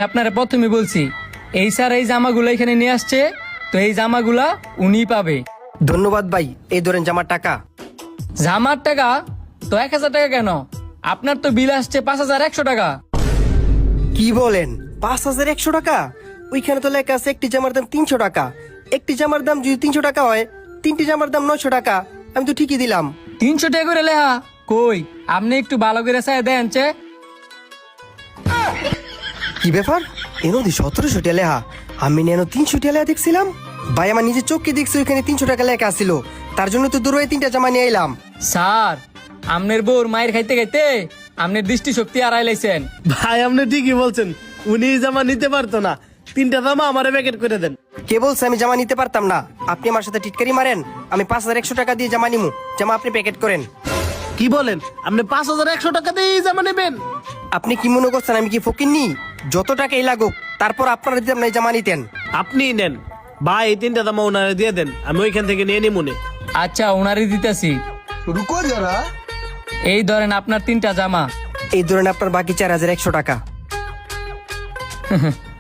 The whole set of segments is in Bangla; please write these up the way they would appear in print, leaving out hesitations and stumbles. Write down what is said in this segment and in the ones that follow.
আপনারা প্রথমে বলছি এই স্যার এই জামাগুলো এখানে নিয়ে আসছে, তো এই জামাগুলা উনি পাবে। ধন্যবাদ ভাই, এই ধরেন জামার টাকা। জামার টাকা? তো 1000 টাকা কেন? আপনার তো বিল আসছে 5100 টাকা। কি বলেন 5100 টাকা? ওইখানে তো লেখা আছে একটি জামার দাম 300 টাকা। একটি জামার দাম যদি 300 টাকা হয়, তিনটি জামার দাম 900 টাকা। আমি তো ঠিকই দিলাম। 300 টাকা করে লেহা কই? আপনি একটু ভালো করে চাই দেন চে। কি ব্যাপার, এনো দি 1700 টাকা লেখা, আমি নেনো 300 টাকা লেখা দেখছিলাম। ভাই আমার নিজে চোখকে দেখছি ওইখানে 300 টাকা লেখা আসছিল, তার জন্য তো দূরে 3টা জামা নিয়ে এলাম। স্যার, আমনের বউর মায়ের খাইতে খাইতে আমনের দৃষ্টি শক্তি হারাই লাইছেন। ভাই আপনি ঠিকই বলছেন, উনি এই জামা নিতে পারতো না, 3টা জামা আমারে প্যাকেট করে দেন। কে বলছে আমি জামা নিতে পারতাম না? আপনি আমার সাথে টিটকারি মারেন। আমি 5100 টাকা দিয়ে জামা নিমু, জামা আপনি প্যাকেট করেন। কি বলেন, আপনি 5100 টাকা দিয়ে এই জামা নেবেন? আপনি কি মনে করছেন আমি কি ফকিন্নি? যত টাকাই লাগুক তারপর আপনারা দিতাম না এই জামা নিতেন। আপনিই নেন ভাই, এই 3টা জামা ওনারে দিয়ে দেন, আমি ওইখান থেকে নিয়ে নিই মনে। আচ্ছা, ওনারই দিতেছি। रुको जरा। এই ধরেন আপনার 3টা জামা। এই ধরেন আপনার বাকি 4100 টাকা।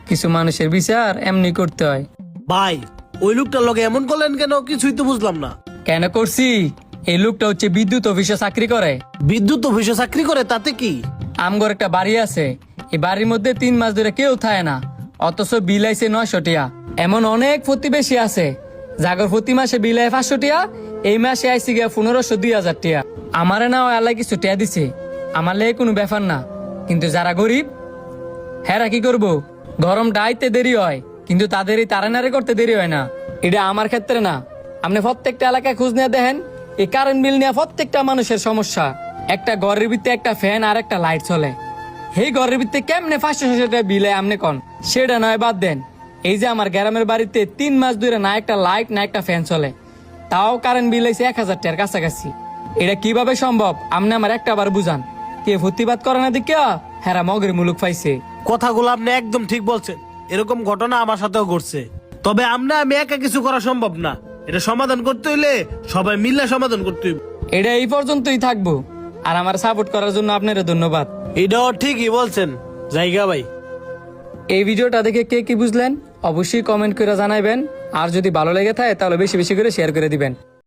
কিছু মানুষের বিচার এমনি করতে হয়। ভাই ওই লোকটার লগে এমন করলেন কেন, কিছুই তো বুঝলাম না। কেন করছি? এই লোকটা হচ্ছে বিদ্যুৎ অফিসে চাকরি করে। বিদ্যুৎ অফিসে চাকরি করে, তাতে কি? আমগর একটা বাড়ি আছে, এই বাড়ির মধ্যে 3 মাস ধরে কেউ থাকে না, অথচ বিল আইছে 900 টাকা। এমন অনেক প্রতিবেশী আছে জাগর প্রতি মাসে বিল আয় 500 টাকা, এই মাসে আইসি গিয়া 1500 2000 টাকা। আমারে না ওই আল্লাহ কিছু টাকা দিছে, আমার লেগে কোনো ব্যাপার না, কিন্তু যারা গরিব হেরা কি করবো? গরম ডাইতে দেরি হয়, কিন্তু তাদের এই তারানারে করতে দেরি হয় না। এটা আমার ক্ষেত্রে না, আপনি প্রত্যেকটা এলাকায় খোঁজ নিয়ে দেখেন, এই কারেন্ট বিল নিয়ে প্রত্যেকটা মানুষের সমস্যা। একটা ঘরের ভিতরে একটা ফ্যান আর একটা লাইট চলে, এই ঘরের ভিতরে কেমনে 500-600 টাকা বিল হয় আপনি কন? সেটা নয়, বাদ দেন। এই যে আমার গ্রামের বাড়িতে 3 মাস ধরে না একটা লাইট না একটা ফ্যান চলে, তাও কারেন্ট বিল হয়েছে 1000 টাকার কাছাকাছি। এটা কিভাবে সম্ভব আপনি আমার একটা বার বুঝান। কে প্রতিবাদ করে না দিকে হেরা মগের মুলুক পাইছে। কথাগুলো আপনি একদম ঠিক বলছেন, এরকম ঘটনা আমার সাথেও ঘটছে। তবে আমি একা কিছু করা সম্ভব না, এটা সমাধান করতে হইলে সবাই মিলে সমাধান করতে হইবে। এটা এই পর্যন্তই থাকবো, আর আমার সাপোর্ট করার জন্য আপনারা ধন্যবাদ। এটাও ঠিকই বলছেন জায়গা ভাই। এই ভিডিওটা দেখে কে কি বুঝলেন অবশ্যই কমেন্ট করে জানাবেন, আর যদি ভালো লেগে থাকে তাহলে বেশি বেশি করে শেয়ার করে দিবেন।